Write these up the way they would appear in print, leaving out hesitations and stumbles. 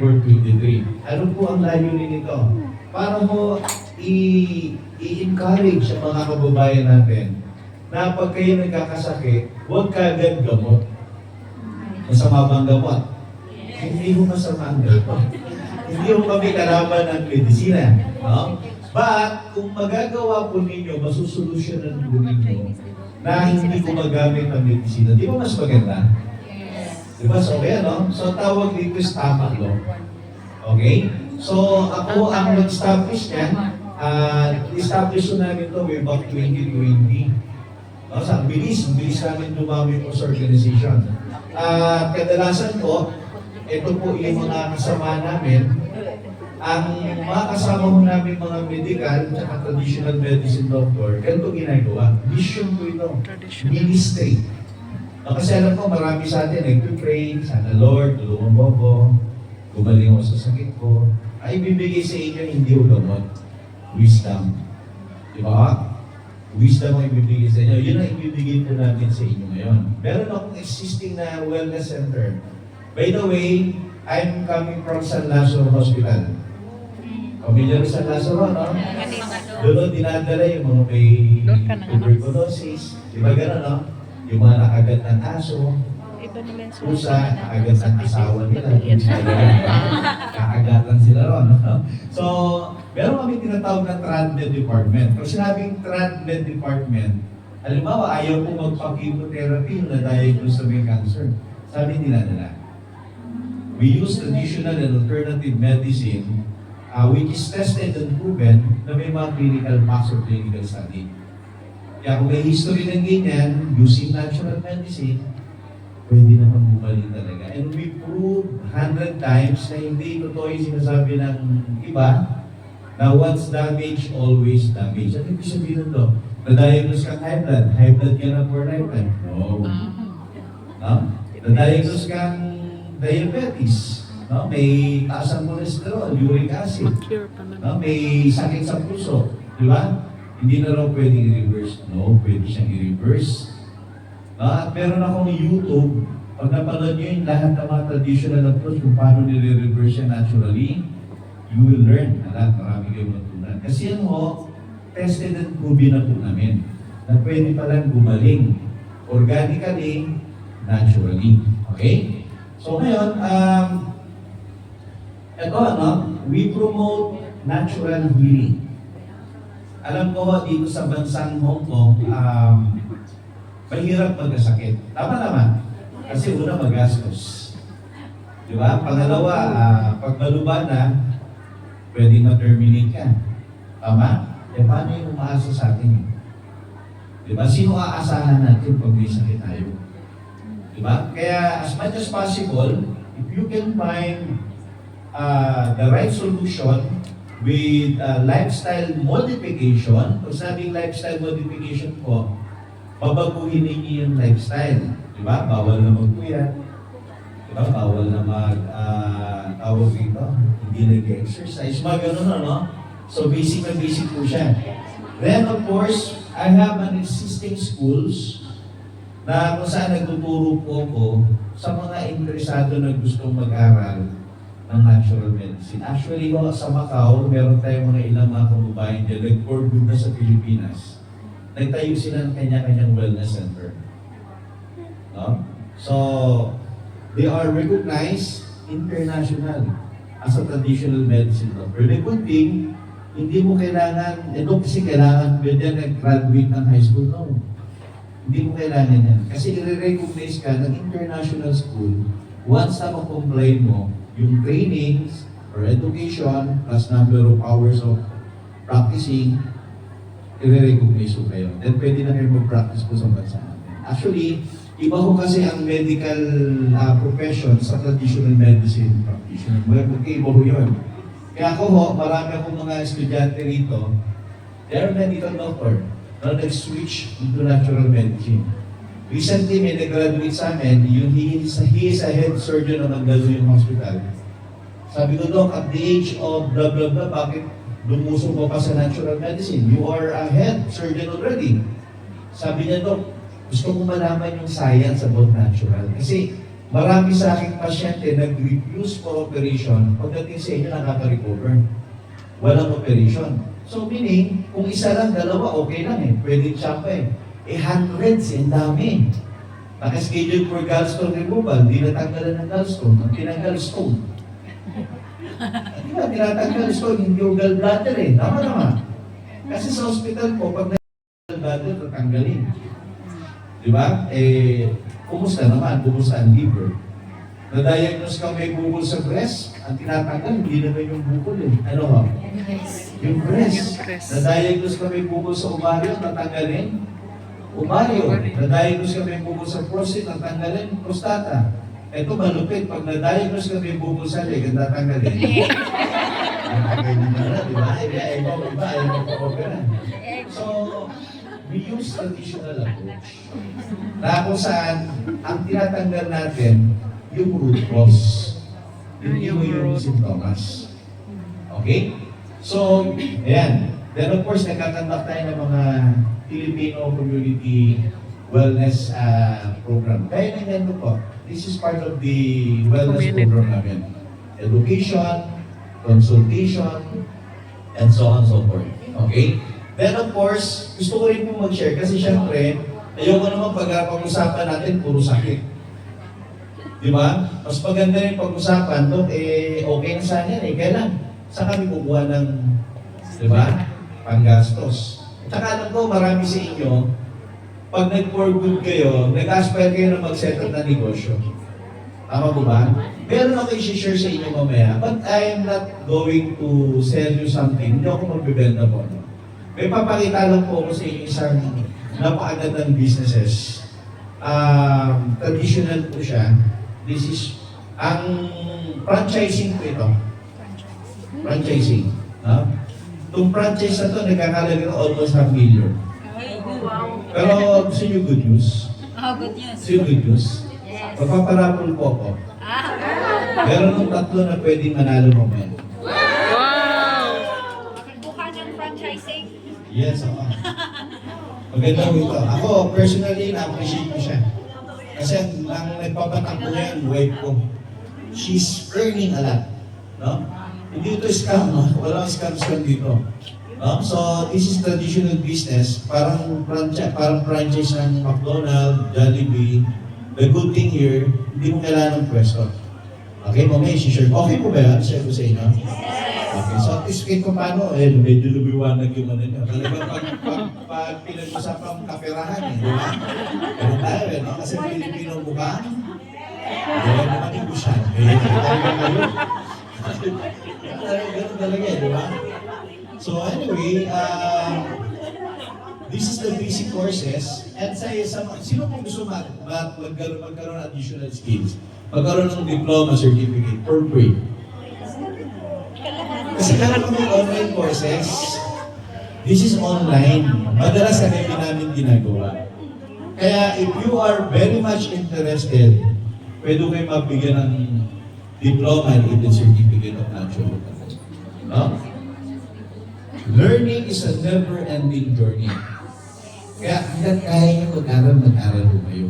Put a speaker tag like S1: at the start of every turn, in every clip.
S1: Report 23. Ano po ang layunin nito? Para mo i-encourage sa mga kababayan natin na pag kayo nagkakasakit, huwag kagad gamot. Masama bang gamot? Hindi mo masama ang gamot. Hindi mo kami kalaban ng medisina. No? But, kung magagawa po ninyo, masusolusyonan po ninyo na hindi gumagamit ng medisina, di ba mas maganda? Diba? So, kaya, no? So, tawag dito is tama law. Okay? So, ako ang nag-establish niyan. Establish ko namin ito way back 2020. No? So, ang bilis namin dumami po sa organization. Kadalasan po, ito po yung mga kasama namin. Ang mga kasama mo namin mga medical at traditional medicine doctor, ganito ginagawa. Mission ko ito. Ministry. Kasi alam ko, marami sa atin nag-pray, sana Lord, tulungan mo ko, gumaling ako sa sakit ko. Ay, bibigay sa inyo, hindi o gamot. Wisdom. Di ba? Wisdom ang ibibigay sa inyo. Yun ang ibibigay po natin sa inyo ngayon. Meron akong existing na wellness center. By the way, I'm coming from San Lazaro Hospital. Familiar sa San Lazaro, no? Doon dinadala yung mga may tuberculosis. Di ba gano'n, no? Yung mga nakagat ng aso, pusa, nakagat ng asawa nila. Kakagatan sila ron. No? So, meron kami tinatawag na TradMed department. Kung sinabing TradMed department, halimbawa, ayaw po magpa-chemotherapy na diagnose sa may cancer. Sabi nila nila, we use traditional and alternative medicine which is tested and proven na may mga clinical facts or clinical study. Kaya kung may history ng ganyan, using natural medicine, pwede naman bumalik talaga. And we proved 100 times na hindi totoo yung sinasabi ng iba na once damage, always damage. Ano ibig sabihin nito? Na-diagnose kang high blood ka na for lifetime. No. No? Na-diagnose kang diabetes. No? May taas ang cholesterol, uric acid. No? May sakit sa puso. Di ba? Hindi na raw pwedeng i-reverse. No, pwede siyang i-reverse. At meron akong YouTube, pag napanood nyo yung lahat ng mga traditional approach kung paano nire-reverse siya naturally, you will learn. Marami kayong matutunan. Kasi yan ho, tested and proven na po namin na pwede palang gumaling organically, naturally. Okay? So ngayon, ito we promote natural healing. Alam ko dito sa bansang Hong Kong, mahirap magkasakit. Tama naman. Kasi una magastos. Di ba? Pangalawa, pag maluba na, pwede ma-terminate ka. Tama? E paano yung umaasa sa atin? Di ba? Sino aasahan natin pag may sakit tayo? Di ba? Kaya as much as possible, if you can find the right solution, with lifestyle modification, kung sabing lifestyle modification po, babaguhin ninyo yung lifestyle. Diba? Bawal na magpuyat. Diba? Bawal na tawag dito. Hindi nag-exercise. Mga ganun, no? So, basic na basic po siya. Then, of course, I have an existing schools na kung saan nagtuturo po ako sa mga interesado na gustong mag-aral ng natural medicine. Actually, sa Macau, meron tayong mga ilang mga kababayan dyan, nag-for good na sa Pilipinas. Nagtayo sila ng kanya-kanyang wellness center. No? So, they are recognized international as a traditional medicine doctor. The good thing, hindi mo kailangan, ito kasi kailangan, pwede nag-graduate ng high school, no? Hindi mo kailangan yan. Kasi i-recognize ka ng international school, once na mag-comply mo, yung trainings or education plus number of hours of practicing, i-recognize ko kayo. Then pwede na kayo mag-practice po sa bansa natin. Actually, iba ko kasi ang medical profession sa traditional medicine practitioner. Iba ko yun. Kaya ako ho, marami akong mga estudyante rito, they're medical doctor na nag-switch into natural medicine. Recently, may nag-graduate sa amin, he is a head surgeon ng Mandaluyong Hospital. Sabi ko, Doc, at the age of blah, blah, blah, bakit lumusong ko pa sa natural medicine? You are a head surgeon already. Sabi niya, Doc, gusto ko malaman yung science about natural. Kasi marami sa aking pasyente nag-refuse for operation, pagdating sa inyo nakaka-recover. Walang operation. So meaning, kung isa lang, dalawa, okay lang eh. Pwede tsamba eh. Hundreds, ang dami. Naka-schedule for gallstone removal, di natanggalan ng gallstone, ang tinanggal stone. Di ba, tinatanggal stone, hindi yung gallbladder eh. Tama naman. Kasi sa hospital po, pag gallbladder, tatanggalin. Di ba? Kumusta naman? Kumusta ang liver? Na-diagnose ka may bukol sa breast, ang tinatanggal, hindi naman yung bukol eh. Ano ba? Yung breast. Na-diagnose ka may bukol sa ovaryo, tatanggalin. Ovaryo. Na-diagnose ka may bukol sa prostate, tatanggalin. Prostata. Ito malupit, pag na-diagnose ka may bukol sa leg, ang tatanggalin. Ganyan na, di ba? Iba, ayaw pa-opera. So, we use traditional approach. Na kung saan, ang tinatanggal natin, yung root cause. Hindi mo yung sintomas. Okay? So, ayan. Then of course, nagkakandak tayo ng mga Filipino community wellness program. Kaya nangyayari po, this is part of the wellness program namin. Education, consultation, and so on and so forth. Okay? Then of course, gusto ko rin po mag-share kasi syempre, ayoko naman pag-usapan natin puro sakit. Di ba? Mas maganda rin pag-usapan, Dok, okay na sana yan eh. Kaya lang, saan kami kukuha ng, di ba, panggastos. At saka alam ko, marami sa inyo, pag nag-for good kayo, nag-aspire kayo na mag-set up na negosyo. Tama po ba? Meron ako i-share sa inyo mamaya, but I am not going to sell you something. Hindi ako magbibenta po. No? May papakita lang po ako sa inyo isang napakagandang businesses. Traditional po siya. This is, ang franchising po ito. Franchising. Itong franchise na ito, nagkakalaga ng almost $500,000. Pero gusto nyo good news?
S2: Good news.
S1: Gusto nyo good news?
S2: Yes.
S1: Magpaparapol po ako. Meron ng tatlo na pwedeng manalo mamaya.
S2: Buka ng franchising.
S1: Yes, ako. Maganda ko ito. Ako, personally, na-appreciate ko siya. Kasi ang nagpapatakbo niya yung wife ko. She's earning a lot. No? Hindi ito scam, no? Walang scam dito. No? So, this is traditional business. Parang franchise ng McDonald's, Jollibee. The good thing here, hindi mo kailangan ng pwesto. Okay, mamaya i-share. Okay po ba yan? Share ko sa inyo? Okay, so at least kahit paano, medyo lumiwanag yung ano niya. Talagang pag pinag-usapang kaperahan eh, di ba? Ganun tayo eh, no? Kasi Pilipino mukha, ganun naman yung busyan. Ganun talaga eh, di ba? So anyway, this is the basic courses. And sino pong gusto magkaroon ng additional skills? Magkaroon ng diploma certificate for free. Kasi meron kami online courses. This is online. Madalas na hindi namin ginagawa. Kaya if you are very much interested, pwede kayo mabigyan ng diploma and even certificate of natural. No? Learning is a never-ending journey. Kaya hanggang kaya nyo mag-aral po kayo.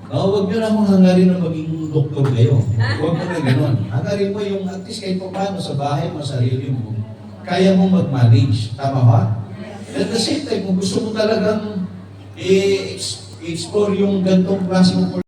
S1: No, huwag nyo lang hangarin na maging doktor kayo. Huwag mo na gano'n. Hangarin mo yung at least kahit pa paano sa bahay mo, sarili mo, kaya mo mag-manage. Tama ba? At the same time, kung gusto mo talagang i-explore yung gantong klase mo